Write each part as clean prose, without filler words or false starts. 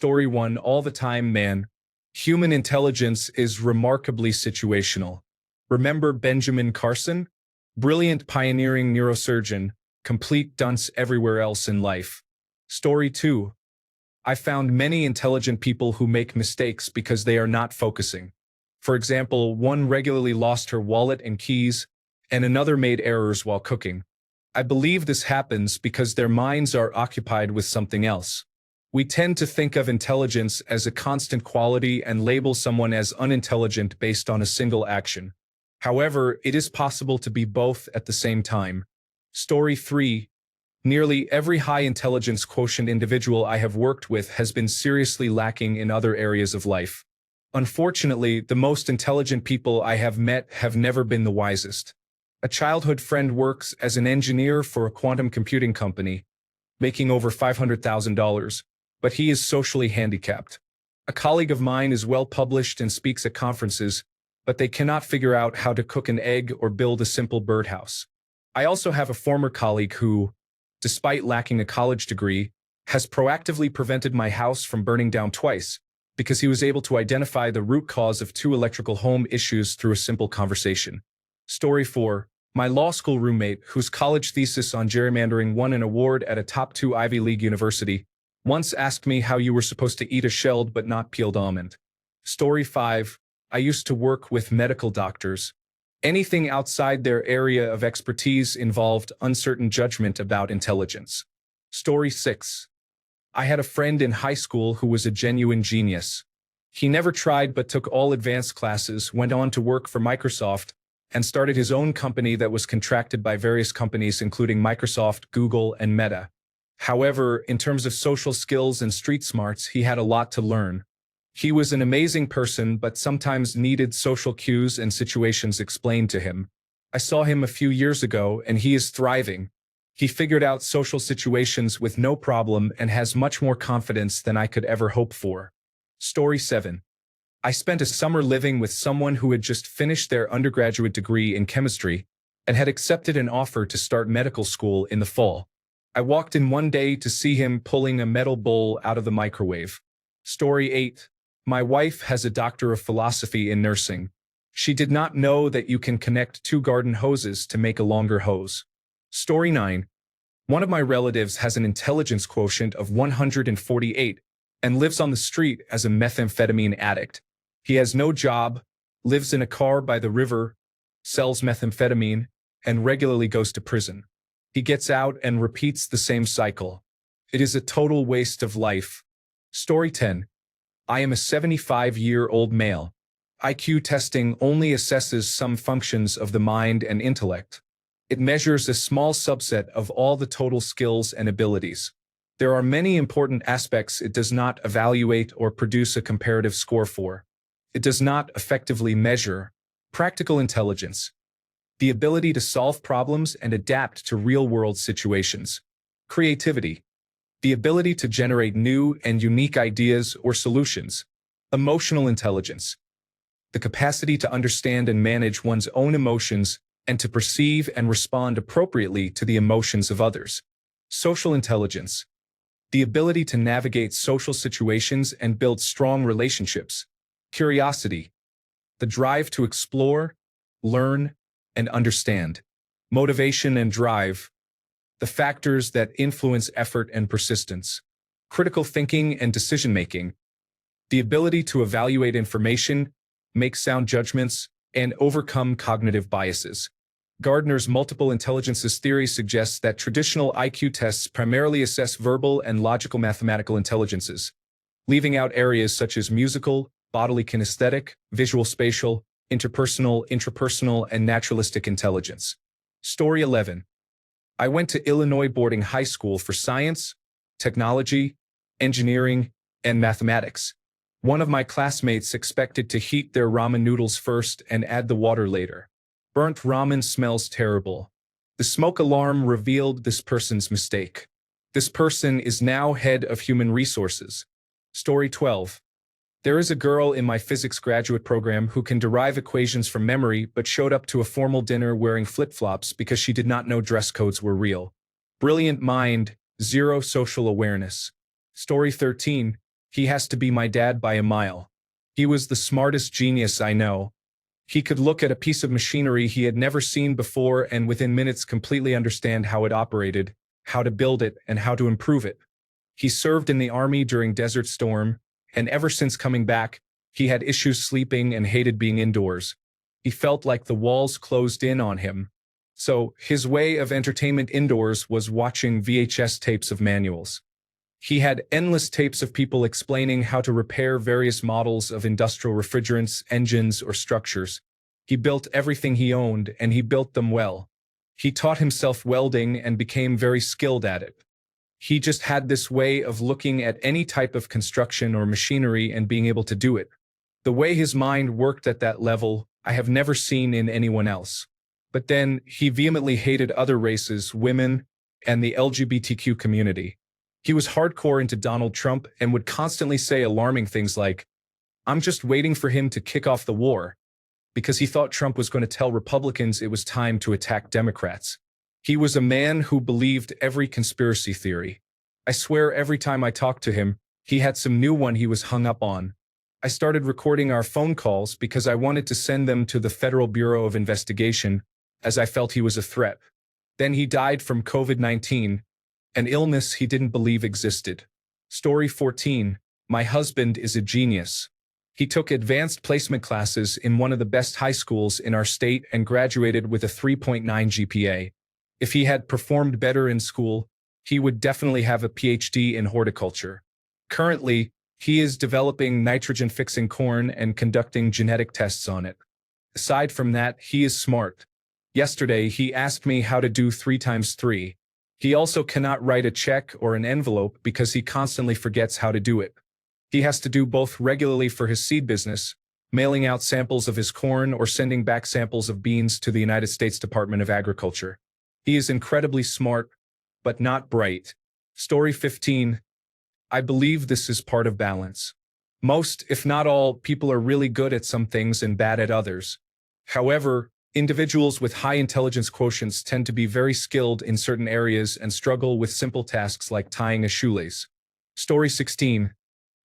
Story 1. All the time, man. Human intelligence is remarkably situational. Remember Benjamin Carson? Brilliant pioneering neurosurgeon, complete dunce everywhere else in life. Story 2. I found many intelligent people who make mistakes because they are not focusing. For example, one regularly lost her wallet and keys, and another made errors while cooking. I believe this happens because their minds are occupied with something else. We tend to think of intelligence as a constant quality and label someone as unintelligent based on a single action. However, it is possible to be both at the same time. Story 3. Nearly every high intelligence quotient individual I have worked with has been seriously lacking in other areas of life. Unfortunately, the most intelligent people I have met have never been the wisest. A childhood friend works as an engineer for a quantum computing company, making over $500,000, but he is socially handicapped. A colleague of mine is well published and speaks at conferences, but they cannot figure out how to cook an egg or build a simple birdhouse. I also have a former colleague who, despite lacking a college degree, has proactively prevented my house from burning down twice because he was able to identify the root cause of two electrical home issues through a simple conversation. Story 4. My law school roommate, whose college thesis on gerrymandering won an award at a top 2 Ivy League university, once asked me how you were supposed to eat a shelled but not peeled almond. Story 5. I used to work with medical doctors. Anything outside their area of expertise involved uncertain judgment about intelligence. Story 6. I had a friend in high school who was a genuine genius. He never tried but took all advanced classes, went on to work for Microsoft, and started his own company that was contracted by various companies including Microsoft, Google, and Meta. However, in terms of social skills and street smarts, he had a lot to learn. He was an amazing person but sometimes needed social cues and situations explained to him. I saw him a few years ago and he is thriving. He figured out social situations with no problem and has much more confidence than I could ever hope for. Story 7. I spent a summer living with someone who had just finished their undergraduate degree in chemistry and had accepted an offer to start medical school in the fall. I walked in one day to see him pulling a metal bowl out of the microwave. Story 8. My wife has a doctor of philosophy in nursing. She did not know that you can connect two garden hoses to make a longer hose. Story 9. One of my relatives has an intelligence quotient of 148 and lives on the street as a methamphetamine addict. He has no job, lives in a car by the river, sells methamphetamine, and regularly goes to prison. He gets out and repeats the same cycle. It is a total waste of life. Story 10. I am a 75-year-old male. IQ testing only assesses some functions of the mind and intellect. It measures a small subset of all the total skills and abilities. There are many important aspects it does not evaluate or produce a comparative score for. It does not effectively measure practical intelligence, the ability to solve problems and adapt to real-world situations, creativity, the ability to generate new and unique ideas or solutions, emotional intelligence, the capacity to understand and manage one's own emotions and to perceive and respond appropriately to the emotions of others, social intelligence, the ability to navigate social situations and build strong relationships, curiosity, the drive to explore, learn, and understand, motivation and drive, the factors that influence effort and persistence, critical thinking and decision-making, the ability to evaluate information, make sound judgments, and overcome cognitive biases. Gardner's multiple intelligences theory suggests that traditional IQ tests primarily assess verbal and logical mathematical intelligences, leaving out areas such as musical, bodily kinesthetic, visual spatial, interpersonal, intrapersonal, and naturalistic intelligence. Story 11. I went to Illinois boarding high school for science, technology, engineering, and mathematics. One of my classmates expected to heat their ramen noodles first and add the water later. Burnt ramen smells terrible. The smoke alarm revealed this person's mistake. This person is now head of human resources. Story 12. There is a girl in my physics graduate program who can derive equations from memory but showed up to a formal dinner wearing flip-flops because she did not know dress codes were real. Brilliant mind, zero social awareness. Story 13. He has to be my dad by a mile. He was the smartest genius I know. He could look at a piece of machinery he had never seen before and within minutes completely understand how it operated, how to build it, and how to improve it. He served in the army during Desert Storm, and ever since coming back, he had issues sleeping and hated being indoors. He felt like the walls closed in on him. So his way of entertainment indoors was watching VHS tapes of manuals. He had endless tapes of people explaining how to repair various models of industrial refrigerants, engines, or structures. He built everything he owned, and he built them well. He taught himself welding and became very skilled at it. He just had this way of looking at any type of construction or machinery and being able to do it. The way his mind worked at that level, I have never seen in anyone else. But then, he vehemently hated other races, women, and the LGBTQ community. He was hardcore into Donald Trump and would constantly say alarming things like, "I'm just waiting for him to kick off the war," because he thought Trump was going to tell Republicans it was time to attack Democrats. He was a man who believed every conspiracy theory. I swear every time I talked to him, he had some new one he was hung up on. I started recording our phone calls because I wanted to send them to the Federal Bureau of Investigation, as I felt he was a threat. Then he died from COVID-19, an illness he didn't believe existed. Story 14. My husband is a genius. He took advanced placement classes in one of the best high schools in our state and graduated with a 3.9 GPA. If he had performed better in school, he would definitely have a PhD in horticulture. Currently, he is developing nitrogen-fixing corn and conducting genetic tests on it. Aside from that, he is smart. Yesterday, he asked me how to do 3 times 3. He also cannot write a check or an envelope because he constantly forgets how to do it. He has to do both regularly for his seed business, mailing out samples of his corn or sending back samples of beans to the United States Department of Agriculture. He is incredibly smart, but not bright. Story 15. I believe this is part of balance. Most, if not all, people are really good at some things and bad at others. However, individuals with high intelligence quotients tend to be very skilled in certain areas and struggle with simple tasks like tying a shoelace. Story 16.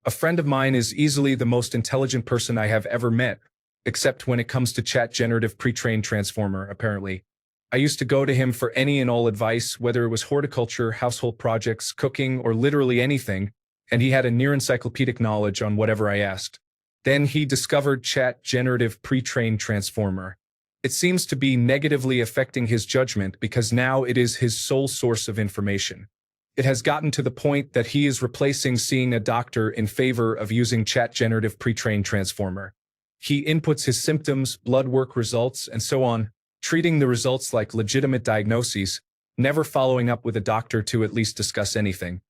A friend of mine is easily the most intelligent person I have ever met, except when it comes to chat generative pre-trained transformer, apparently. I used to go to him for any and all advice, whether it was horticulture, household projects, cooking, or literally anything, and he had a near-encyclopedic knowledge on whatever I asked. Then he discovered chat generative pre-trained transformer. It seems to be negatively affecting his judgment because now it is his sole source of information. It has gotten to the point that he is replacing seeing a doctor in favor of using chat generative pre-trained transformer. He inputs his symptoms, blood work results, and so on, treating the results like legitimate diagnoses, never following up with a doctor to at least discuss anything.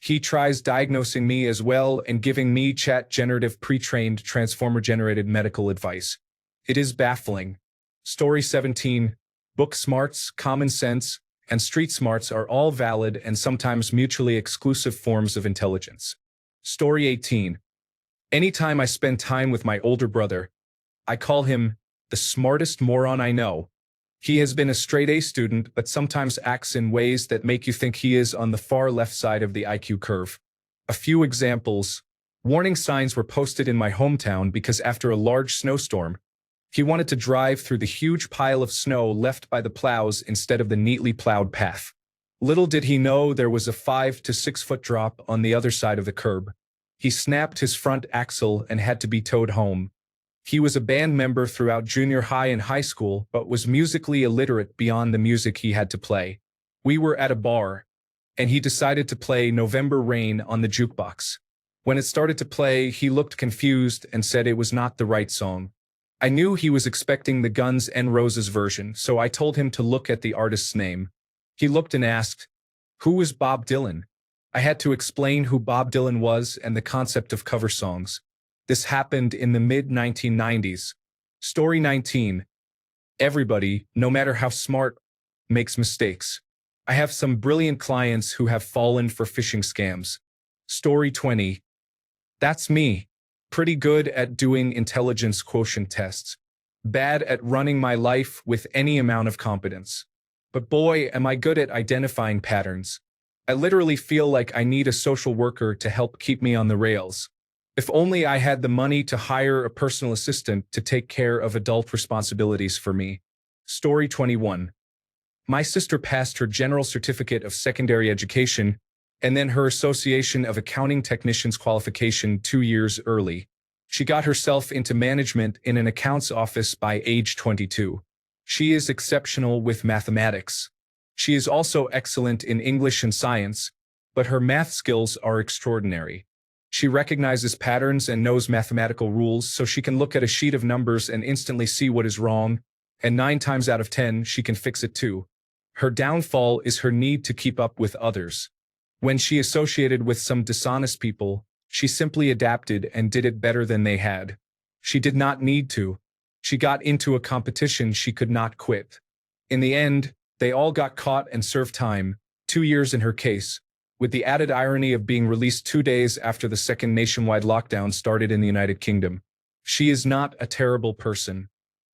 He tries diagnosing me as well and giving me chat generative pre-trained transformer-generated medical advice. It is baffling. Story 17. Book smarts, common sense, and street smarts are all valid and sometimes mutually exclusive forms of intelligence. Story 18. Anytime I spend time with my older brother, I call him the smartest moron I know. He has been a straight-A student, but sometimes acts in ways that make you think he is on the far left side of the IQ curve. A few examples. Warning signs were posted in my hometown because after a large snowstorm, he wanted to drive through the huge pile of snow left by the plows instead of the neatly plowed path. Little did he know there was a 5 to 6 foot drop on the other side of the curb. He snapped his front axle and had to be towed home. He was a band member throughout junior high and high school, but was musically illiterate beyond the music he had to play. We were at a bar, and he decided to play November Rain on the jukebox. When it started to play, he looked confused and said it was not the right song. I knew he was expecting the Guns N' Roses version, so I told him to look at the artist's name. He looked and asked, "Who is Bob Dylan?" I had to explain who Bob Dylan was and the concept of cover songs. This happened in the mid-1990s. Story 19. Everybody, no matter how smart, makes mistakes. I have some brilliant clients who have fallen for phishing scams. Story 20. That's me. Pretty good at doing intelligence quotient tests. Bad at running my life with any amount of competence. But boy, am I good at identifying patterns. I literally feel like I need a social worker to help keep me on the rails. If only I had the money to hire a personal assistant to take care of adult responsibilities for me. Story 21. My sister passed her general certificate of secondary education and then her Association of Accounting Technicians qualification 2 years early. She got herself into management in an accounts office by age 22. She is exceptional with mathematics. She is also excellent in English and science, but her math skills are extraordinary. She recognizes patterns and knows mathematical rules, so she can look at a sheet of numbers and instantly see what is wrong, and 9 times out of 10 she can fix it too. Her downfall is her need to keep up with others. When she associated with some dishonest people, she simply adapted and did it better than they had. She did not need to. She got into a competition she could not quit. In the end, they all got caught and served time, 2 years in her case, with the added irony of being released 2 days after the second nationwide lockdown started in the United Kingdom. She is not a terrible person.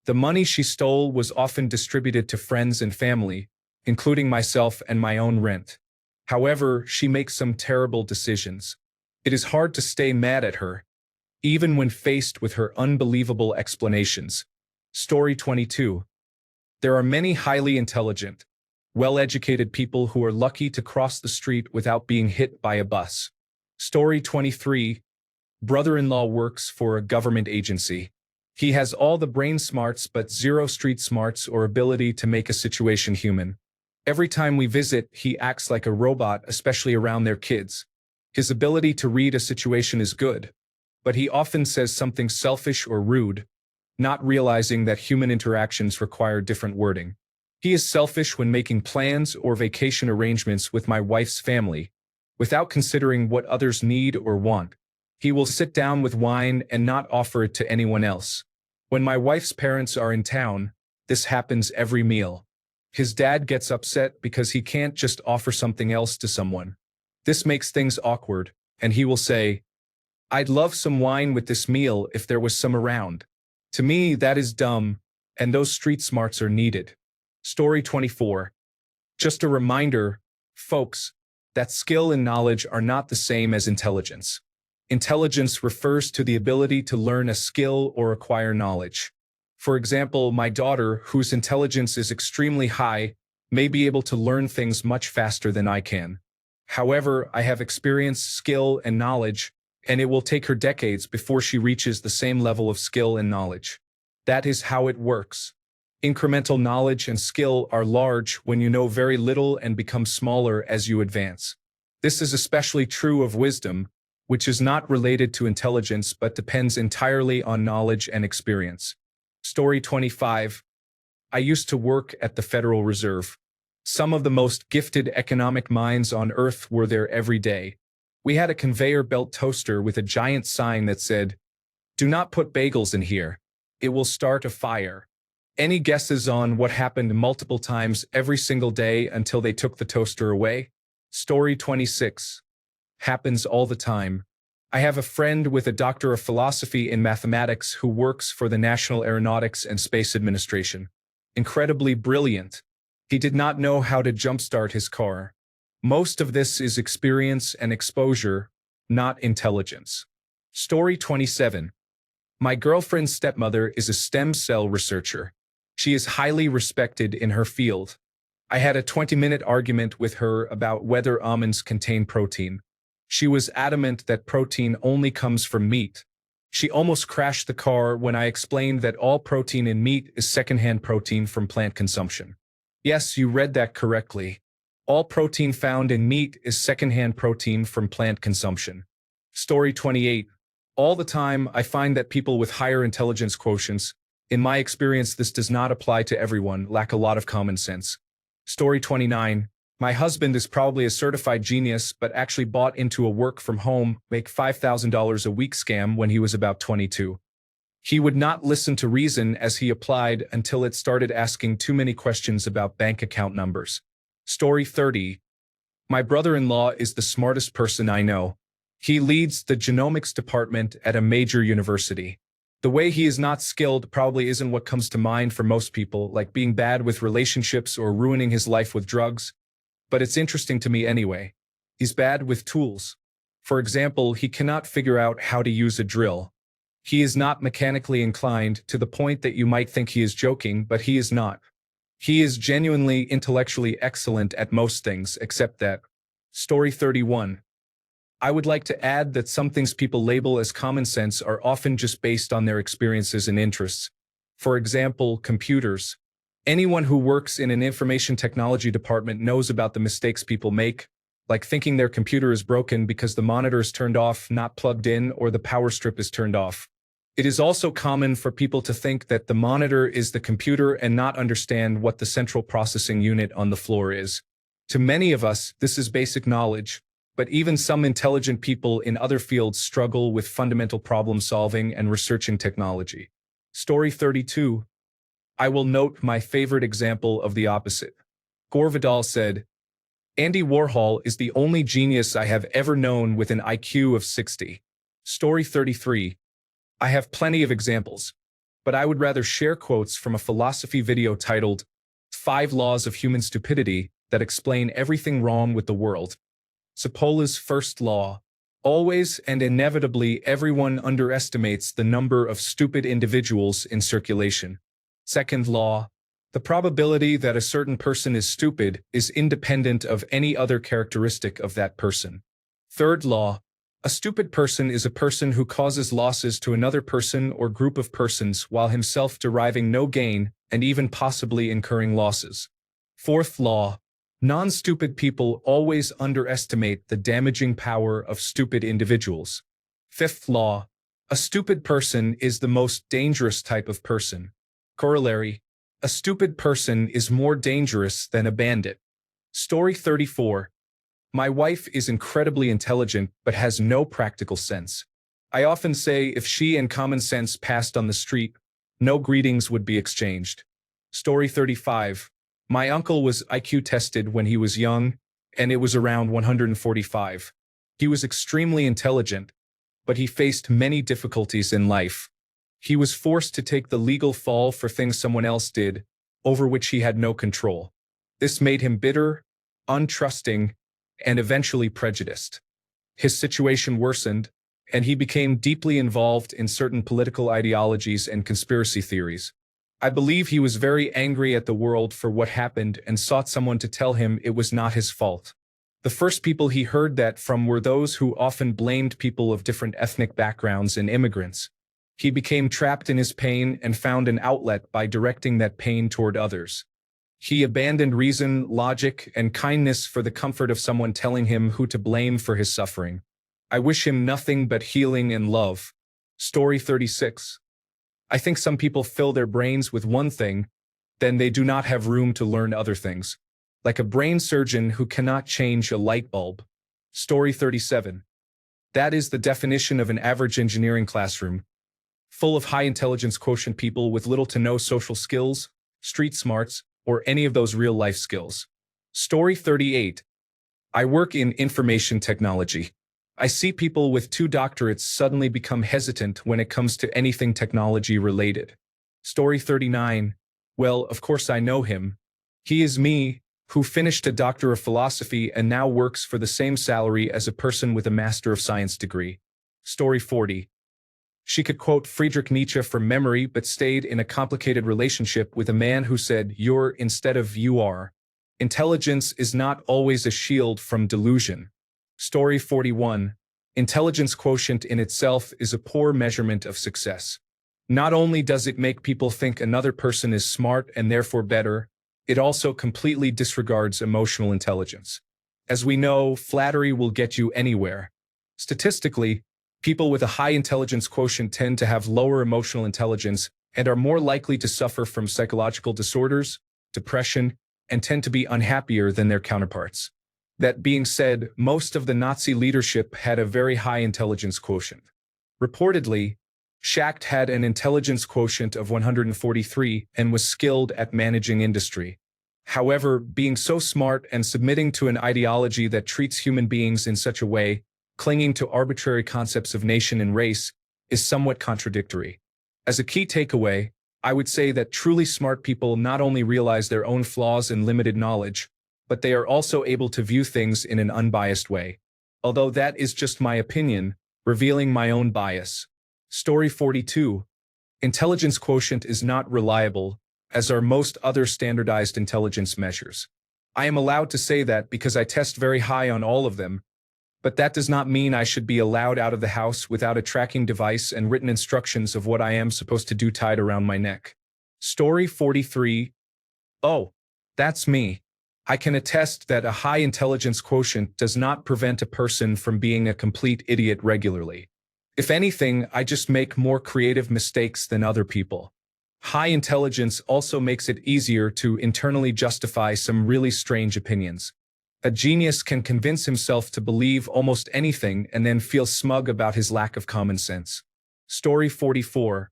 The money she stole was often distributed to friends and family, including myself and my own rent. However, she makes some terrible decisions. It is hard to stay mad at her, even when faced with her unbelievable explanations. Story 22. There are many highly intelligent, well-educated people who are lucky to cross the street without being hit by a bus. Story 23. Brother-in-law works for a government agency. He has all the brain smarts but zero street smarts or ability to make a situation human. Every time we visit, he acts like a robot, especially around their kids. His ability to read a situation is good, but he often says something selfish or rude, not realizing that human interactions require different wording. He is selfish when making plans or vacation arrangements with my wife's family, without considering what others need or want. He will sit down with wine and not offer it to anyone else. When my wife's parents are in town, this happens every meal. His dad gets upset because he can't just offer something else to someone. This makes things awkward, and he will say, "I'd love some wine with this meal if there was some around." To me, that is dumb, and those street smarts are needed. Story 24. Just a reminder, folks, that skill and knowledge are not the same as intelligence. Intelligence refers to the ability to learn a skill or acquire knowledge. For example, my daughter, whose intelligence is extremely high, may be able to learn things much faster than I can. However, I have experience, skill, and knowledge, and it will take her decades before she reaches the same level of skill and knowledge. That is how it works. Incremental knowledge and skill are large when you know very little and become smaller as you advance. This is especially true of wisdom, which is not related to intelligence but depends entirely on knowledge and experience. Story 25. I used to work at the Federal Reserve. Some of the most gifted economic minds on earth were there every day. We had a conveyor belt toaster with a giant sign that said, "Do not put bagels in here. It will start a fire." Any guesses on what happened multiple times every single day until they took the toaster away? Story 26. Happens all the time. I have a friend with a Doctor of Philosophy in mathematics who works for the National Aeronautics and Space Administration. Incredibly brilliant. He did not know how to jumpstart his car. Most of this is experience and exposure, not intelligence. Story 27. My girlfriend's stepmother is a stem cell researcher. She is highly respected in her field. I had a 20-minute argument with her about whether almonds contain protein. She was adamant that protein only comes from meat. She almost crashed the car when I explained that all protein in meat is secondhand protein from plant consumption. Yes, you read that correctly. All protein found in meat is secondhand protein from plant consumption. Story 28. All the time, I find that people with higher intelligence quotients, in my experience this does not apply to everyone, lack a lot of common sense. Story 29. My husband is probably a certified genius but actually bought into a work-from-home, make $5,000 a week scam when he was about 22. He would not listen to reason as he applied until it started asking too many questions about bank account numbers. Story 30. My brother-in-law is the smartest person I know. He leads the genomics department at a major university. The way he is not skilled probably isn't what comes to mind for most people, like being bad with relationships or ruining his life with drugs. But it's interesting to me anyway. He's bad with tools. For example, he cannot figure out how to use a drill. He is not mechanically inclined to the point that you might think he is joking, but he is not. He is genuinely intellectually excellent at most things except that. Story 31. I would like to add that some things people label as common sense are often just based on their experiences and interests. For example, computers. Anyone who works in an information technology department knows about the mistakes people make, like thinking their computer is broken because the monitor is turned off, not plugged in, or the power strip is turned off. It is also common for people to think that the monitor is the computer and not understand what the central processing unit on the floor is. To many of us, this is basic knowledge, but even some intelligent people in other fields struggle with fundamental problem solving and researching technology. Story 32. I will note my favorite example of the opposite. Gore Vidal said, Andy Warhol is the only genius I have ever known with an IQ of 60. Story 33. I have plenty of examples, but I would rather share quotes from a philosophy video titled 5 Laws of Human Stupidity that explain everything wrong with the world. Sapola's first law. Always and inevitably everyone underestimates the number of stupid individuals in circulation. Second law. The probability that a certain person is stupid is independent of any other characteristic of that person. Third law. A stupid person is a person who causes losses to another person or group of persons while himself deriving no gain and even possibly incurring losses. Fourth law. Non-stupid people always underestimate the damaging power of stupid individuals. Fifth law. A stupid person is the most dangerous type of person. Corollary. A stupid person is more dangerous than a bandit. Story 34. My wife is incredibly intelligent but has no practical sense. I often say if she and common sense passed on the street, no greetings would be exchanged. Story 35. My uncle was IQ tested when he was young, and it was around 145. He was extremely intelligent, but he faced many difficulties in life. He was forced to take the legal fall for things someone else did, over which he had no control. This made him bitter, untrusting, and eventually prejudiced. His situation worsened, and he became deeply involved in certain political ideologies and conspiracy theories. I believe he was very angry at the world for what happened and sought someone to tell him it was not his fault. The first people he heard that from were those who often blamed people of different ethnic backgrounds and immigrants. He became trapped in his pain and found an outlet by directing that pain toward others. He abandoned reason, logic, and kindness for the comfort of someone telling him who to blame for his suffering. I wish him nothing but healing and love. Story 36. I think some people fill their brains with one thing, then they do not have room to learn other things. Like a brain surgeon who cannot change a light bulb. Story 37. That is the definition of an average engineering classroom, full of high intelligence quotient people with little to no social skills, street smarts, or any of those real-life skills. Story 38. I work in information technology. I see people with 2 doctorates suddenly become hesitant when it comes to anything technology-related. Story 39. Well, of course I know him. He is me, who finished a Doctor of Philosophy and now works for the same salary as a person with a Master of Science degree. Story 40. She could quote Friedrich Nietzsche from memory but stayed in a complicated relationship with a man who said you're instead of you are. Intelligence is not always a shield from delusion. Story 41. Intelligence quotient in itself is a poor measurement of success. Not only does it make people think another person is smart and therefore better, it also completely disregards emotional intelligence. As we know, flattery will get you anywhere. Statistically, people with a high intelligence quotient tend to have lower emotional intelligence and are more likely to suffer from psychological disorders, depression, and tend to be unhappier than their counterparts. That being said, most of the Nazi leadership had a very high intelligence quotient. Reportedly, Schacht had an intelligence quotient of 143 and was skilled at managing industry. However, being so smart and submitting to an ideology that treats human beings in such a way, clinging to arbitrary concepts of nation and race, is somewhat contradictory. As a key takeaway, I would say that truly smart people not only realize their own flaws and limited knowledge, but they are also able to view things in an unbiased way. Although that is just my opinion, revealing my own bias. Story 42. Intelligence quotient is not reliable, as are most other standardized intelligence measures. I am allowed to say that because I test very high on all of them, but that does not mean I should be allowed out of the house without a tracking device and written instructions of what I am supposed to do tied around my neck. Story 43. Oh, that's me. I can attest that a high intelligence quotient does not prevent a person from being a complete idiot regularly. If anything, I just make more creative mistakes than other people. High intelligence also makes it easier to internally justify some really strange opinions. A genius can convince himself to believe almost anything and then feel smug about his lack of common sense. Story 44.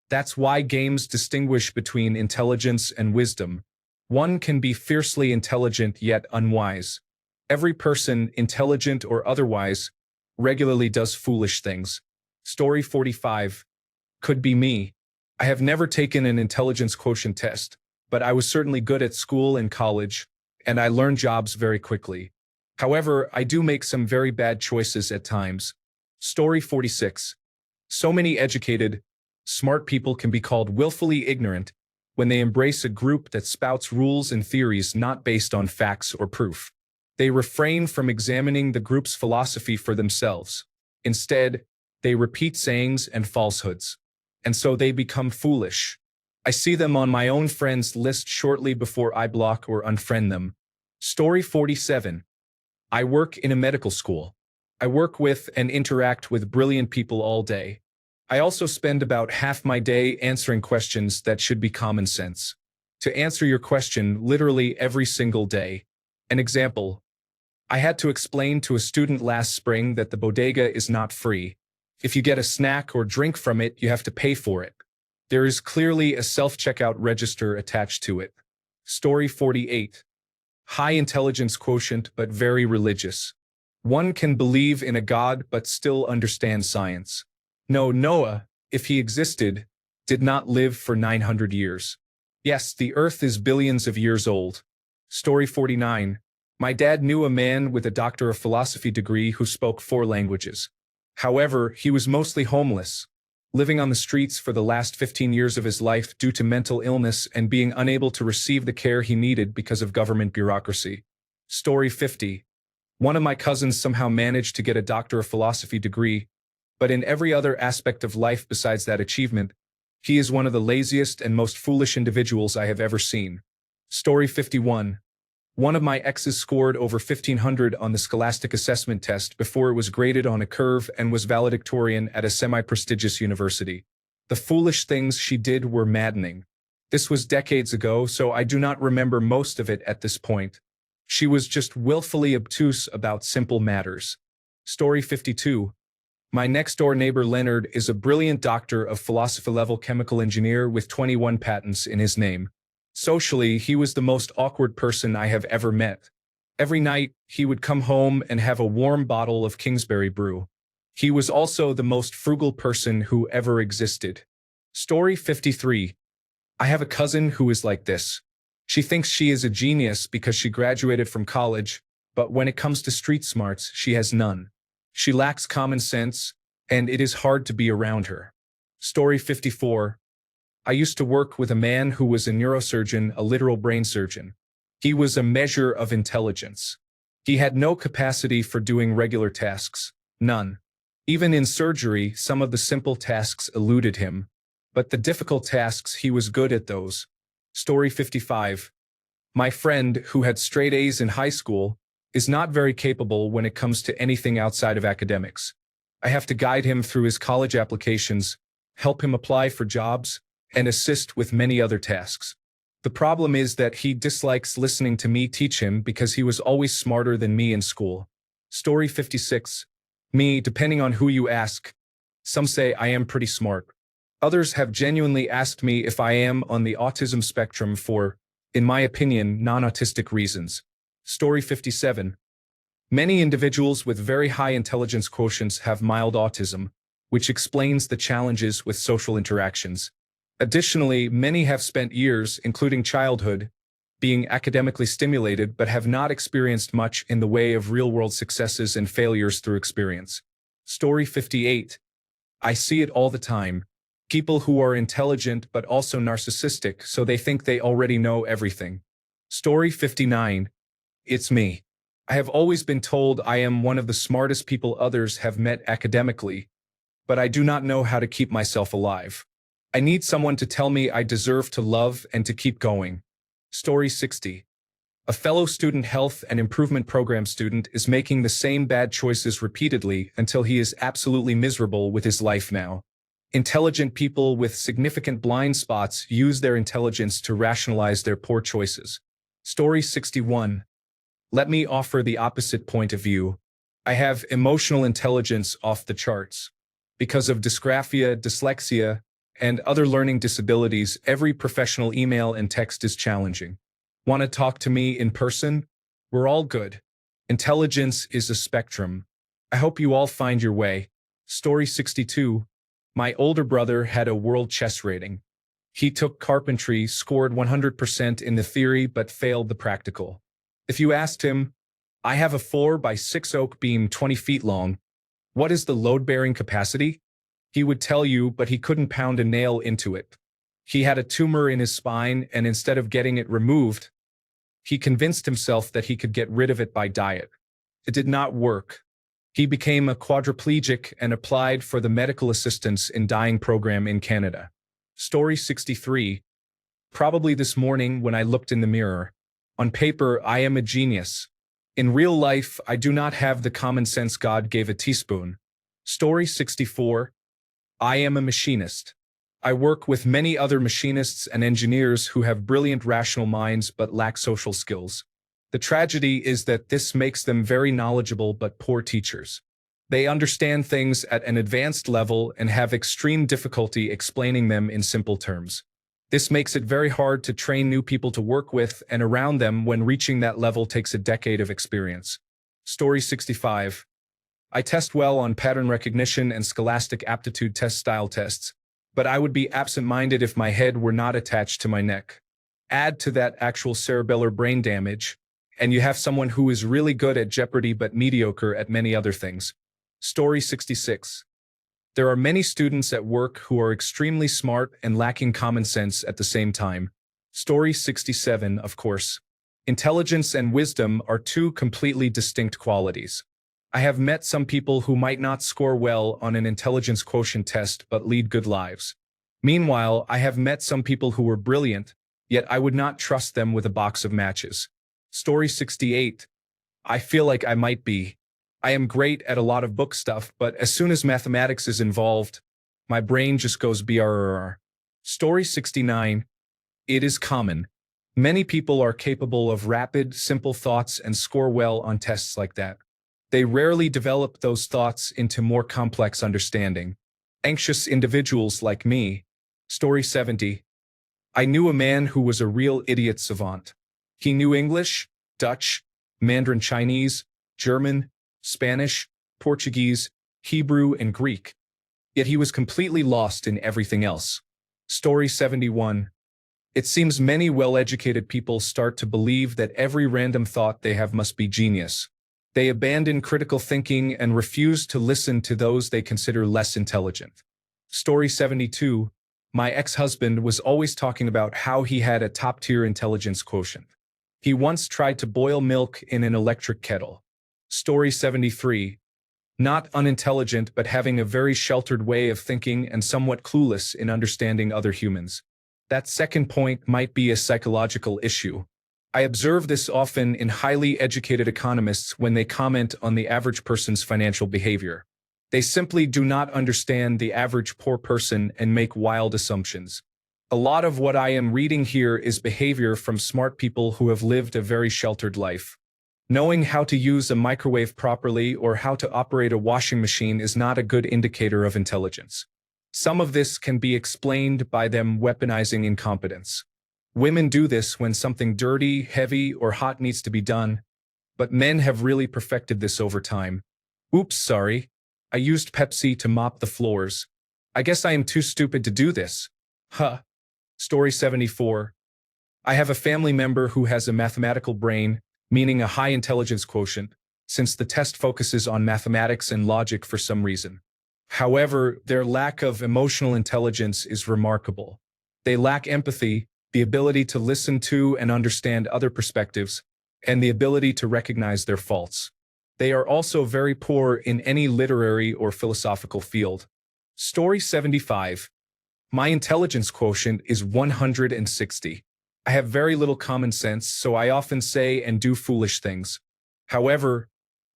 That's why games distinguish between intelligence and wisdom. One can be fiercely intelligent yet unwise. Every person, intelligent or otherwise, regularly does foolish things. Story 45. Could be me. I have never taken an intelligence quotient test, but I was certainly good at school and college, and I learned jobs very quickly. However, I do make some very bad choices at times. Story 46. So many educated, smart people can be called willfully ignorant when they embrace a group that spouts rules and theories not based on facts or proof. They refrain from examining the group's philosophy for themselves. Instead, they repeat sayings and falsehoods. And so they become foolish. I see them on my own friends list shortly before I block or unfriend them. Story 47. I work in a medical school. I work with and interact with brilliant people all day. I also spend about half my day answering questions that should be common sense. To answer your question literally every single day. An example. I had to explain to a student last spring that the bodega is not free. If you get a snack or drink from it, you have to pay for it. There is clearly a self-checkout register attached to it. Story 48. High intelligence quotient but very religious. One can believe in a god but still understand science. No, Noah, if he existed, did not live for 900 years. Yes, the earth is billions of years old. Story 49. My dad knew a man with a Doctor of Philosophy degree who spoke 4 languages. However, he was mostly homeless, living on the streets for the last 15 years of his life due to mental illness and being unable to receive the care he needed because of government bureaucracy. Story 50. One of my cousins somehow managed to get a Doctor of Philosophy degree, but in every other aspect of life besides that achievement, he is one of the laziest and most foolish individuals I have ever seen. Story 51. One of my exes scored over 1,500 on the Scholastic Assessment Test before it was graded on a curve and was valedictorian at a semi-prestigious university. The foolish things she did were maddening. This was decades ago, so I do not remember most of it at this point. She was just willfully obtuse about simple matters. Story 52. My next-door neighbor Leonard is a brilliant Doctor of Philosophy-level chemical engineer with 21 patents in his name. Socially, he was the most awkward person I have ever met. Every night, he would come home and have a warm bottle of Kingsbury brew. He was also the most frugal person who ever existed. Story 53. I have a cousin who is like this. She thinks she is a genius because she graduated from college, but when it comes to street smarts, she has none. She lacks common sense, and it is hard to be around her. Story 54. I used to work with a man who was a neurosurgeon, a literal brain surgeon. He was a measure of intelligence. He had no capacity for doing regular tasks, none. Even in surgery, some of the simple tasks eluded him, but the difficult tasks he was good at those. Story 55. My friend, who had straight A's in high school, is not very capable when it comes to anything outside of academics. I have to guide him through his college applications, help him apply for jobs, and assist with many other tasks. The problem is that he dislikes listening to me teach him because he was always smarter than me in school. Story 56. Me, depending on who you ask. Some say I am pretty smart. Others have genuinely asked me if I am on the autism spectrum for, in my opinion, non-autistic reasons. Story 57. Many individuals with very high intelligence quotients have mild autism, which explains the challenges with social interactions. Additionally, many have spent years, including childhood, being academically stimulated but have not experienced much in the way of real-world successes and failures through experience. Story 58. I see it all the time. People who are intelligent but also narcissistic, so they think they already know everything. Story 59. It's me. I have always been told I am one of the smartest people others have met academically, but I do not know how to keep myself alive. I need someone to tell me I deserve to love and to keep going. Story 60. A fellow student health and improvement program student is making the same bad choices repeatedly until he is absolutely miserable with his life now. Intelligent people with significant blind spots use their intelligence to rationalize their poor choices. Story 61. Let me offer the opposite point of view. I have emotional intelligence off the charts. Because of dysgraphia, dyslexia, and other learning disabilities, every professional email and text is challenging. Want to talk to me in person? We're all good. Intelligence is a spectrum. I hope you all find your way. Story 62. My older brother had a world chess rating. He took carpentry, scored 100% in the theory, but failed the practical. If you asked him, I have a 4x6 oak beam 20 feet long. What is the load-bearing capacity? He would tell you, but he couldn't pound a nail into it. He had a tumor in his spine, and instead of getting it removed, he convinced himself that he could get rid of it by diet. It did not work. He became a quadriplegic and applied for the medical assistance in dying program in Canada. Story 63. Probably this morning when I looked in the mirror. On paper, I am a genius. In real life, I do not have the common sense God gave a teaspoon. Story 64. I am a machinist. I work with many other machinists and engineers who have brilliant rational minds but lack social skills. The tragedy is that this makes them very knowledgeable but poor teachers. They understand things at an advanced level and have extreme difficulty explaining them in simple terms. This makes it very hard to train new people to work with and around them when reaching that level takes a decade of experience. Story 65. I test well on pattern recognition and scholastic aptitude test style tests, but I would be absent-minded if my head were not attached to my neck. Add to that actual cerebellar brain damage, and you have someone who is really good at Jeopardy but mediocre at many other things. Story 66. There are many students at work who are extremely smart and lacking common sense at the same time. Story 67, of course. Intelligence and wisdom are two completely distinct qualities. I have met some people who might not score well on an intelligence quotient test but lead good lives. Meanwhile, I have met some people who were brilliant, yet I would not trust them with a box of matches. Story 68. I feel like I might be. I am great at a lot of book stuff, but as soon as mathematics is involved, my brain just goes brrr. Story 69. It is common. Many people are capable of rapid, simple thoughts and score well on tests like that. They rarely develop those thoughts into more complex understanding. Anxious individuals like me. Story 70. I knew a man who was a real idiot savant. He knew English, Dutch, Mandarin Chinese, German, Spanish, Portuguese, Hebrew, and Greek. Yet he was completely lost in everything else. Story 71. It seems many well-educated people start to believe that every random thought they have must be genius. They abandon critical thinking and refuse to listen to those they consider less intelligent. Story 72. My ex-husband was always talking about how he had a top-tier intelligence quotient. He once tried to boil milk in an electric kettle. Story 73. Not unintelligent, but having a very sheltered way of thinking and somewhat clueless in understanding other humans. That second point might be a psychological issue. I observe this often in highly educated economists when they comment on the average person's financial behavior. They simply do not understand the average poor person and make wild assumptions. A lot of what I am reading here is behavior from smart people who have lived a very sheltered life. Knowing how to use a microwave properly or how to operate a washing machine is not a good indicator of intelligence. Some of this can be explained by them weaponizing incompetence. Women do this when something dirty, heavy, or hot needs to be done, but men have really perfected this over time. Oops, sorry. I used Pepsi to mop the floors. I guess I am too stupid to do this. Huh. Story 74. I have a family member who has a mathematical brain, meaning a high intelligence quotient, since the test focuses on mathematics and logic for some reason. However, their lack of emotional intelligence is remarkable. They lack empathy, the ability to listen to and understand other perspectives, and the ability to recognize their faults. They are also very poor in any literary or philosophical field. Story 75. My intelligence quotient is 160. I have very little common sense, so I often say and do foolish things. However,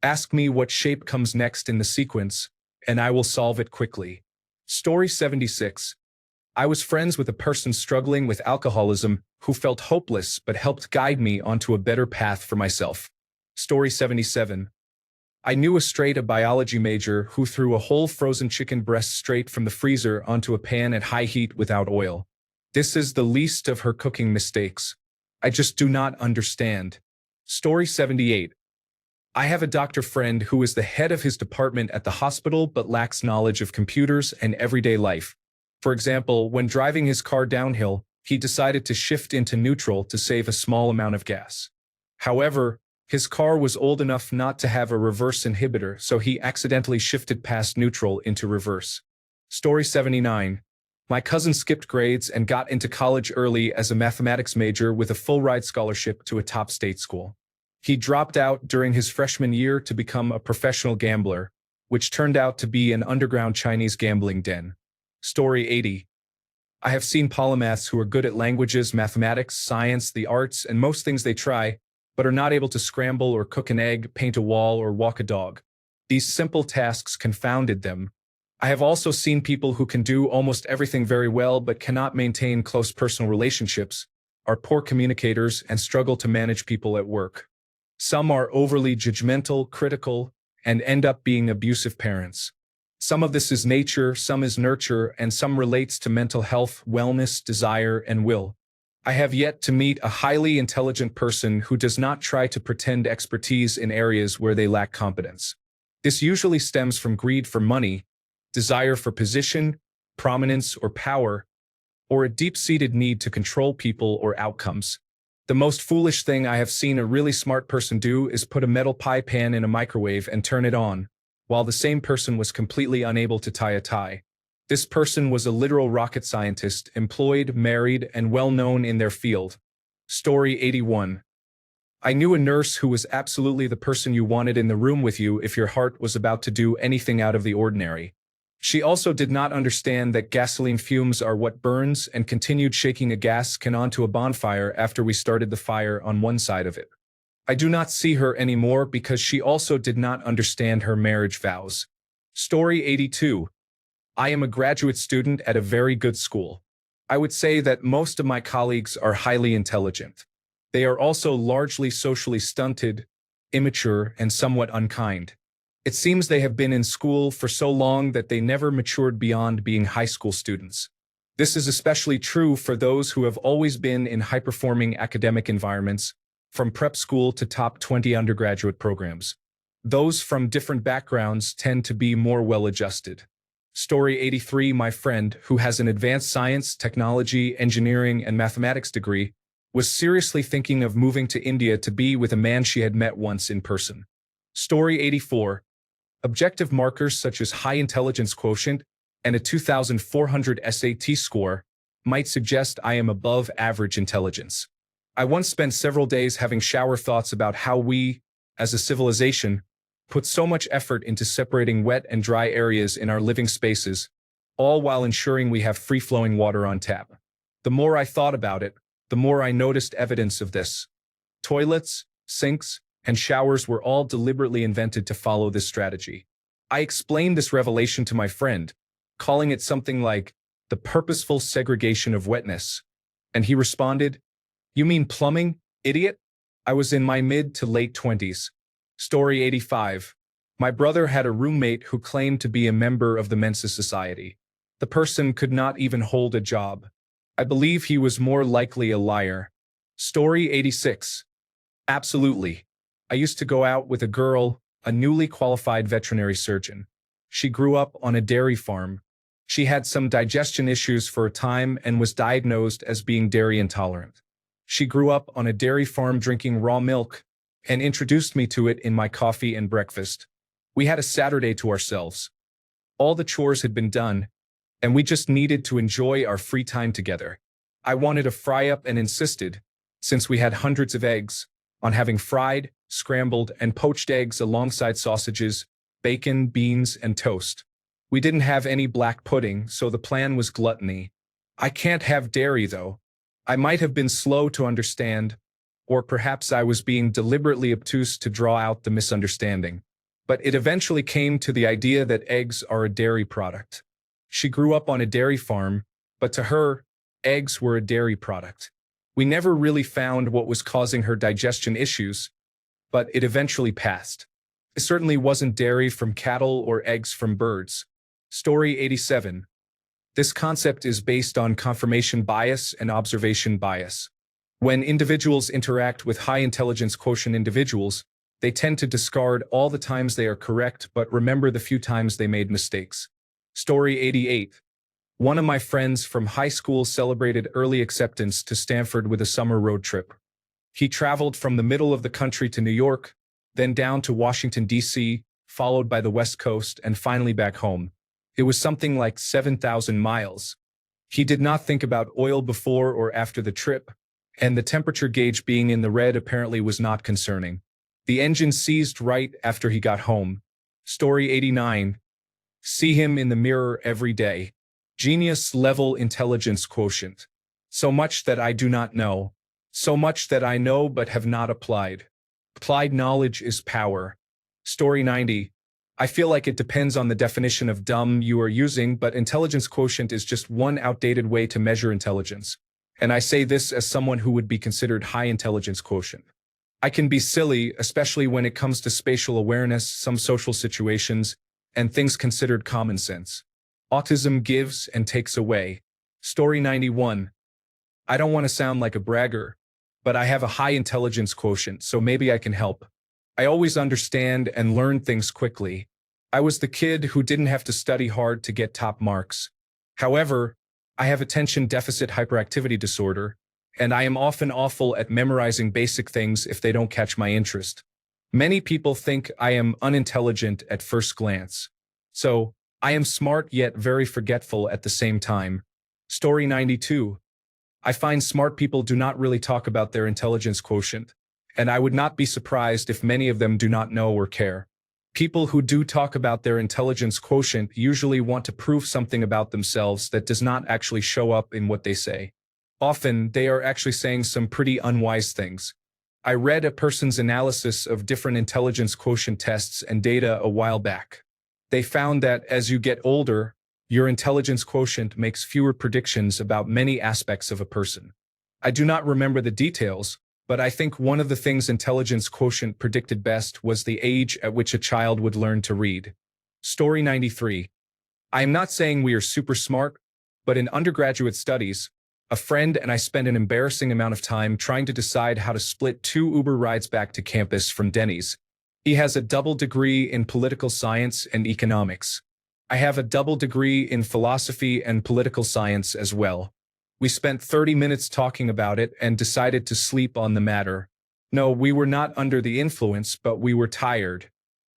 ask me what shape comes next in the sequence, and I will solve it quickly. Story 76. I was friends with a person struggling with alcoholism who felt hopeless but helped guide me onto a better path for myself. Story 77. I knew a biology major who threw a whole frozen chicken breast straight from the freezer onto a pan at high heat without oil. This is the least of her cooking mistakes. I just do not understand. Story 78. I have a doctor friend who is the head of his department at the hospital but lacks knowledge of computers and everyday life. For example, when driving his car downhill, he decided to shift into neutral to save a small amount of gas. However, his car was old enough not to have a reverse inhibitor, so he accidentally shifted past neutral into reverse. Story 79. My cousin skipped grades and got into college early as a mathematics major with a full-ride scholarship to a top state school. He dropped out during his freshman year to become a professional gambler, which turned out to be an underground Chinese gambling den. Story 80. I have seen polymaths who are good at languages, mathematics, science, the arts, and most things they try, but are not able to scramble or cook an egg, paint a wall, or walk a dog. These simple tasks confounded them. I have also seen people who can do almost everything very well but cannot maintain close personal relationships, are poor communicators, and struggle to manage people at work. Some are overly judgmental, critical, and end up being abusive parents. Some of this is nature, some is nurture, and some relates to mental health, wellness, desire, and will. I have yet to meet a highly intelligent person who does not try to pretend expertise in areas where they lack competence. This usually stems from greed for money, desire for position, prominence, or power, or a deep-seated need to control people or outcomes. The most foolish thing I have seen a really smart person do is put a metal pie pan in a microwave and turn it on, while the same person was completely unable to tie a tie. This person was a literal rocket scientist, employed, married, and well-known in their field. Story 81. I knew a nurse who was absolutely the person you wanted in the room with you if your heart was about to do anything out of the ordinary. She also did not understand that gasoline fumes are what burns and continued shaking a gas can onto a bonfire after we started the fire on one side of it. I do not see her anymore because she also did not understand her marriage vows. Story 82. I am a graduate student at a very good school. I would say that most of my colleagues are highly intelligent. They are also largely socially stunted, immature, and somewhat unkind. It seems they have been in school for so long that they never matured beyond being high school students. This is especially true for those who have always been in high-performing academic environments, from prep school to top 20 undergraduate programs. Those from different backgrounds tend to be more well-adjusted. Story 83. My friend, who has an advanced science, technology, engineering, and mathematics degree, was seriously thinking of moving to India to be with a man she had met once in person. Story 84. Objective markers such as high intelligence quotient and a 2,400 SAT score might suggest I am above average intelligence. I once spent several days having shower thoughts about how we, as a civilization, put so much effort into separating wet and dry areas in our living spaces, all while ensuring we have free-flowing water on tap. The more I thought about it, the more I noticed evidence of this. Toilets, sinks, and showers were all deliberately invented to follow this strategy. I explained this revelation to my friend, calling it something like the purposeful segregation of wetness, and he responded, "You mean plumbing, idiot?" I was in my mid to late 20s. Story 85. My brother had a roommate who claimed to be a member of the Mensa Society. The person could not even hold a job. I believe he was more likely a liar. Story 86. Absolutely. I used to go out with a girl, a newly qualified veterinary surgeon. She grew up on a dairy farm. She had some digestion issues for a time and was diagnosed as being dairy intolerant. She grew up on a dairy farm drinking raw milk and introduced me to it in my coffee and breakfast. We had a Saturday to ourselves. All the chores had been done, and we just needed to enjoy our free time together. I wanted a fry-up and insisted, since we had hundreds of eggs, on having fried, scrambled, and poached eggs alongside sausages, bacon, beans, and toast. We didn't have any black pudding, so the plan was gluttony. I can't have dairy, though. I might have been slow to understand, or perhaps I was being deliberately obtuse to draw out the misunderstanding. But it eventually came to the idea that eggs are a dairy product. She grew up on a dairy farm, but to her, eggs were a dairy product. We never really found what was causing her digestion issues, but it eventually passed. It certainly wasn't dairy from cattle or eggs from birds. Story 87. This concept is based on confirmation bias and observation bias. When individuals interact with high intelligence quotient individuals, they tend to discard all the times they are correct but remember the few times they made mistakes. Story 88. One of my friends from high school celebrated early acceptance to Stanford with a summer road trip. He traveled from the middle of the country to New York, then down to Washington, D.C., followed by the West Coast, and finally back home. It was something like 7,000 miles. He did not think about oil before or after the trip, and the temperature gauge being in the red apparently was not concerning. The engine seized right after he got home. Story 89. See him in the mirror every day. Genius level intelligence quotient. So much that I do not know. So much that I know but have not applied. Applied knowledge is power. Story 90. I feel like it depends on the definition of dumb you are using, but intelligence quotient is just one outdated way to measure intelligence. And I say this as someone who would be considered high intelligence quotient. I can be silly, especially when it comes to spatial awareness, some social situations, and things considered common sense. Autism gives and takes away. Story 91. I don't want to sound like a bragger, but I have a high intelligence quotient, so maybe I can help. I always understand and learn things quickly. I was the kid who didn't have to study hard to get top marks. However, I have attention deficit hyperactivity disorder, and I am often awful at memorizing basic things if they don't catch my interest. Many people think I am unintelligent at first glance. So, I am smart yet very forgetful at the same time. Story 92. I find smart people do not really talk about their intelligence quotient, and I would not be surprised if many of them do not know or care. People who do talk about their intelligence quotient usually want to prove something about themselves that does not actually show up in what they say. Often, they are actually saying some pretty unwise things. I read a person's analysis of different intelligence quotient tests and data a while back. They found that as you get older, your intelligence quotient makes fewer predictions about many aspects of a person. I do not remember the details, but I think one of the things intelligence quotient predicted best was the age at which a child would learn to read. Story 93. I am not saying we are super smart, but in undergraduate studies, a friend and I spent an embarrassing amount of time trying to decide how to split 2 Uber rides back to campus from Denny's. He has a double degree in political science and economics. I have a double degree in philosophy and political science as well. We spent 30 minutes talking about it and decided to sleep on the matter. No, we were not under the influence, but we were tired.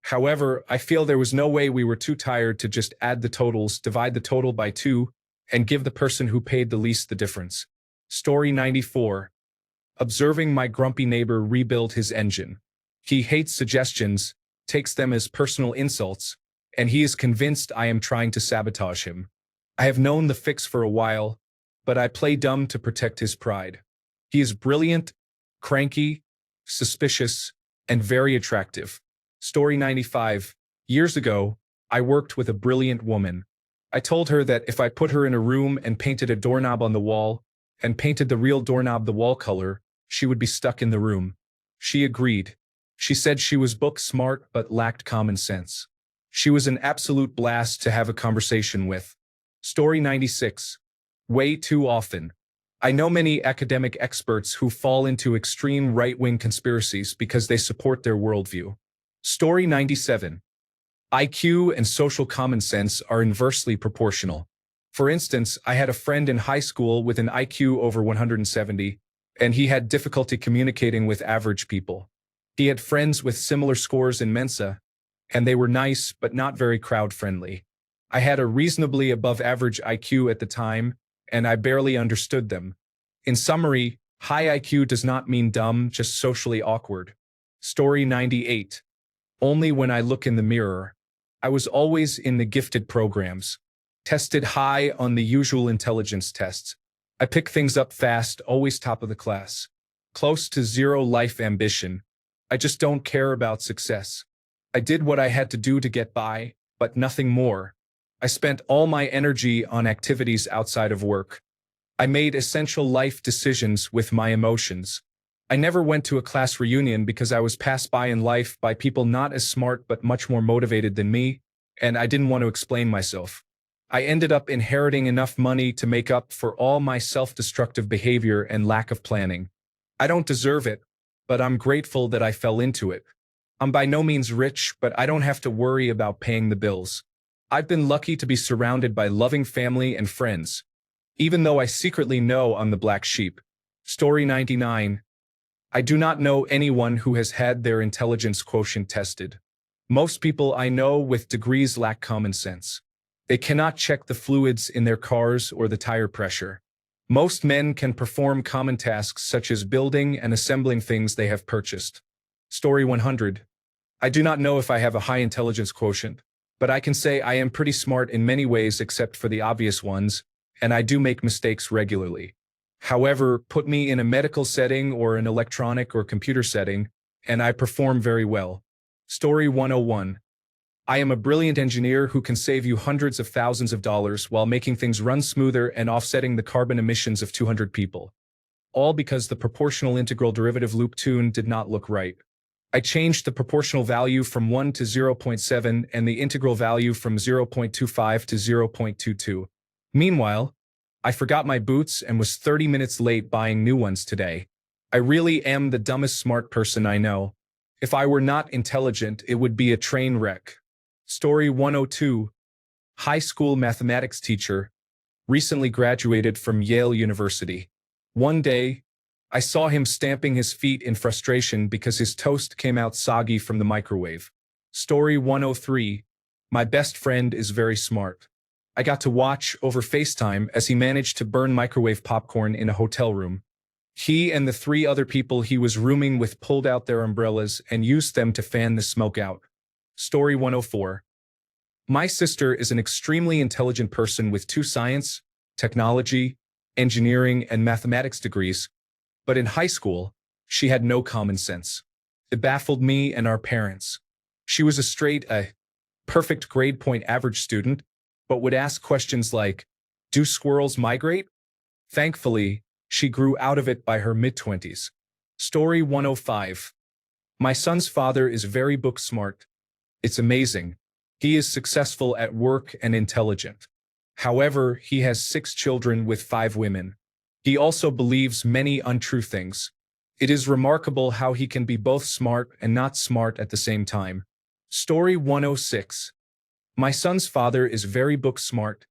However, I feel there was no way we were too tired to just add the totals, divide the total by 2, and give the person who paid the least the difference. Story 94. Observing my grumpy neighbor rebuild his engine. He hates suggestions, takes them as personal insults, and he is convinced I am trying to sabotage him. I have known the fix for a while, but I play dumb to protect his pride. He is brilliant, cranky, suspicious, and very attractive. Story 95. Years ago, I worked with a brilliant woman. I told her that if I put her in a room and painted a doorknob on the wall, and painted the real doorknob the wall color, she would be stuck in the room. She agreed. She said she was book smart but lacked common sense. She was an absolute blast to have a conversation with. Story 96. Way too often. I know many academic experts who fall into extreme right-wing conspiracies because they support their worldview. Story 97. IQ and social common sense are inversely proportional. For instance, I had a friend in high school with an IQ over 170, and he had difficulty communicating with average people. He had friends with similar scores in Mensa, and they were nice but not very crowd-friendly. I had a reasonably above-average IQ at the time, and I barely understood them. In summary, high IQ does not mean dumb, just socially awkward. Story 98. Only when I look in the mirror. I was always in the gifted programs. Tested high on the usual intelligence tests. I pick things up fast, always top of the class. Close to zero life ambition. I just don't care about success. I did what I had to do to get by, but nothing more. I spent all my energy on activities outside of work. I made essential life decisions with my emotions. I never went to a class reunion because I was passed by in life by people not as smart but much more motivated than me, and I didn't want to explain myself. I ended up inheriting enough money to make up for all my self-destructive behavior and lack of planning. I don't deserve it, but I'm grateful that I fell into it. I'm by no means rich, but I don't have to worry about paying the bills. I've been lucky to be surrounded by loving family and friends, even though I secretly know I'm the black sheep. Story 99. I do not know anyone who has had their intelligence quotient tested. Most people I know with degrees lack common sense. They cannot check the fluids in their cars or the tire pressure. Most men can perform common tasks such as building and assembling things they have purchased. Story 100. I do not know if I have a high intelligence quotient, but I can say I am pretty smart in many ways except for the obvious ones, and I do make mistakes regularly. However, put me in a medical setting or an electronic or computer setting, and I perform very well. Story 101. I am a brilliant engineer who can save you hundreds of thousands of dollars while making things run smoother and offsetting the carbon emissions of 200 people. All because the proportional integral derivative loop tune did not look right. I changed the proportional value from 1 to 0.7 and the integral value from 0.25 to 0.22. Meanwhile, I forgot my boots and was 30 minutes late buying new ones today. I really am the dumbest smart person I know. If I were not intelligent, it would be a train wreck. Story 102. High school mathematics teacher, recently graduated from Yale University. One day, I saw him stamping his feet in frustration because his toast came out soggy from the microwave. Story 103. My best friend is very smart. I got to watch over FaceTime as he managed to burn microwave popcorn in a hotel room. He and the 3 other people he was rooming with pulled out their umbrellas and used them to fan the smoke out. Story 104. My sister is an extremely intelligent person with 2 science, technology, engineering, and mathematics degrees, but in high school, she had no common sense. It baffled me and our parents. She was a perfect grade point average student, but would ask questions like, do squirrels migrate? Thankfully, she grew out of it by her mid-20s. Story 105. My son's father is very book smart. It's amazing. He is successful at work and intelligent. However, he has 6 children with 5 women. He also believes many untrue things. It is remarkable how he can be both smart and not smart at the same time. Story 106. My son's father is very book smart.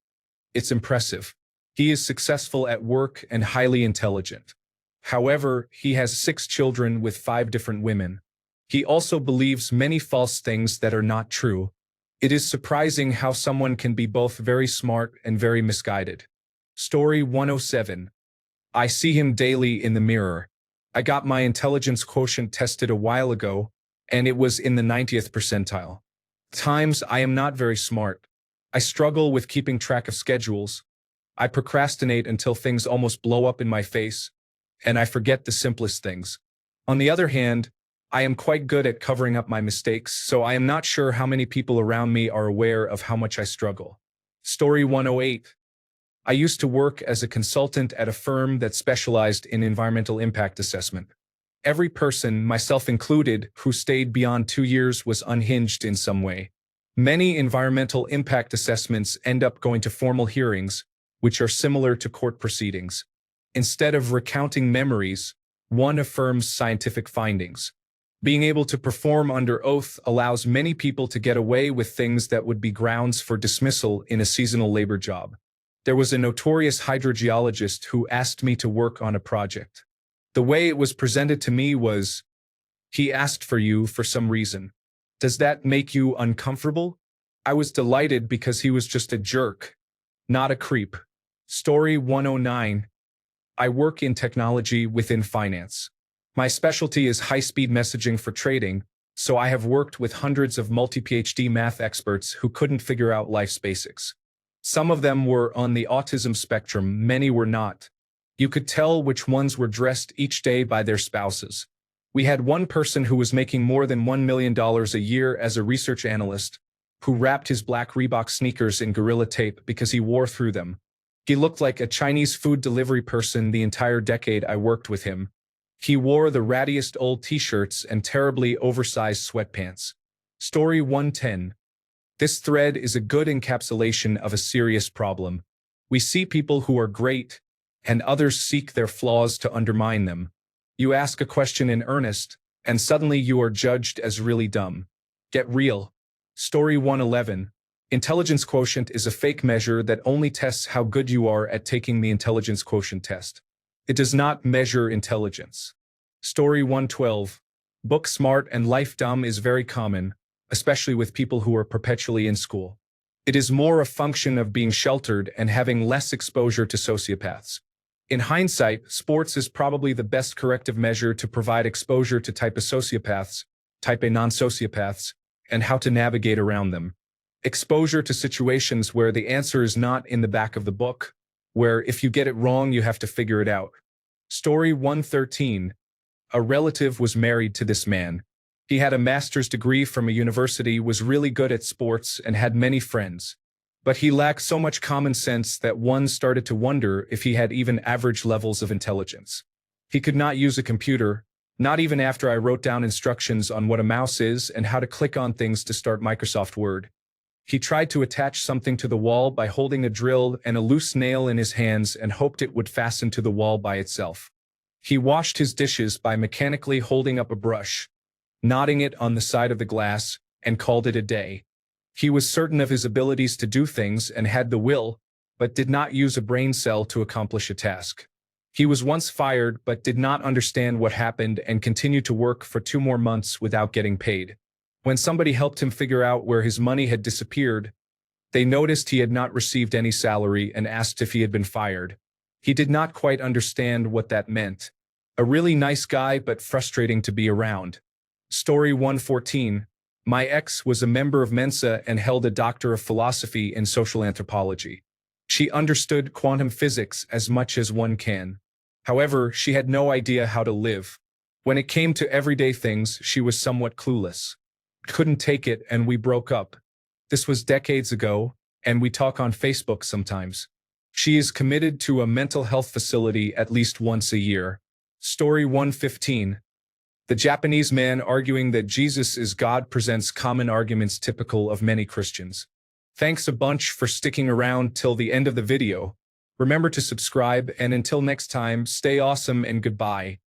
It's impressive. He is successful at work and highly intelligent. However, he has 6 children with 5 different women. He also believes many false things that are not true. It is surprising how someone can be both very smart and very misguided. Story 107. I see him daily in the mirror. I got my intelligence quotient tested a while ago, and it was in the 90th percentile. Times I am not very smart. I struggle with keeping track of schedules. I procrastinate until things almost blow up in my face, and I forget the simplest things. On the other hand, I am quite good at covering up my mistakes, so I am not sure how many people around me are aware of how much I struggle. Story 108. I used to work as a consultant at a firm that specialized in environmental impact assessment. Every person, myself included, who stayed beyond 2 years was unhinged in some way. Many environmental impact assessments end up going to formal hearings, which are similar to court proceedings. Instead of recounting memories, one affirms scientific findings. Being able to perform under oath allows many people to get away with things that would be grounds for dismissal in a seasonal labor job. There was a notorious hydrogeologist who asked me to work on a project. The way it was presented to me was, he asked for you for some reason. Does that make you uncomfortable? I was delighted because he was just a jerk, not a creep. Story 109. I work in technology within finance. My specialty is high-speed messaging for trading, so I have worked with hundreds of multi-PhD math experts who couldn't figure out life's basics. Some of them were on the autism spectrum, many were not. You could tell which ones were dressed each day by their spouses. We had one person who was making more than $1 million a year as a research analyst, who wrapped his black Reebok sneakers in Gorilla Tape because he wore through them. He looked like a Chinese food delivery person the entire decade I worked with him. He wore the rattiest old t-shirts and terribly oversized sweatpants. Story 110. This thread is a good encapsulation of a serious problem. We see people who are great, and others seek their flaws to undermine them. You ask a question in earnest, and suddenly you are judged as really dumb. Get real. Story 111. Intelligence quotient is a fake measure that only tests how good you are at taking the intelligence quotient test. It does not measure intelligence. Story 112. Book smart and life dumb is very common, especially with people who are perpetually in school. It is more a function of being sheltered and having less exposure to sociopaths. In hindsight, sports is probably the best corrective measure to provide exposure to type A sociopaths, type A non-sociopaths, and how to navigate around them. Exposure to situations where the answer is not in the back of the book, where if you get it wrong, you have to figure it out. Story 113. A relative was married to this man. He had a master's degree from a university, was really good at sports, and had many friends. But he lacked so much common sense that one started to wonder if he had even average levels of intelligence. He could not use a computer, not even after I wrote down instructions on what a mouse is and how to click on things to start Microsoft Word. He tried to attach something to the wall by holding a drill and a loose nail in his hands and hoped it would fasten to the wall by itself. He washed his dishes by mechanically holding up a brush, knotting it on the side of the glass, and called it a day. He was certain of his abilities to do things and had the will, but did not use a brain cell to accomplish a task. He was once fired but did not understand what happened and continued to work for 2 more months without getting paid. When somebody helped him figure out where his money had disappeared, they noticed he had not received any salary and asked if he had been fired. He did not quite understand what that meant. A really nice guy but frustrating to be around. Story 114. My ex was a member of Mensa and held a Doctor of Philosophy in Social Anthropology. She understood quantum physics as much as one can. However, she had no idea how to live. When it came to everyday things, she was somewhat clueless. Couldn't take it and we broke up. This was decades ago, and we talk on Facebook sometimes. She is committed to a mental health facility at least once a year. Story 115. The Japanese man arguing that Jesus is God presents common arguments typical of many Christians. Thanks a bunch for sticking around till the end of the video. Remember to subscribe, and until next time, stay awesome and goodbye.